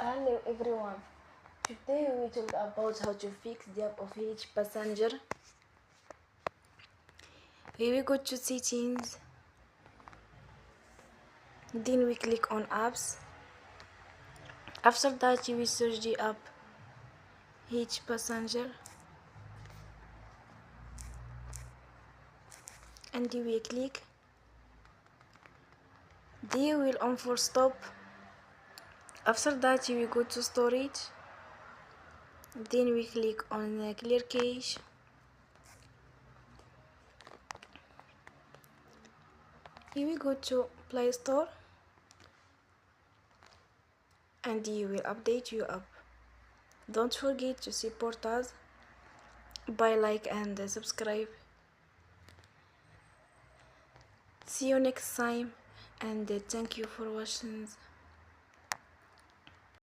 Hello everyone. Today we talk about how to fix the app of Heetch Passenger. We will go to settings. Then we click on apps. After that we will search the app Heetch Passenger. And we will click. Then we will on for stop. After that we will go to storage. Then we click on clear cache. Here we go to Play Store and you will update your app. Don't forget to support us by like and subscribe. See you next time and thank you for watching.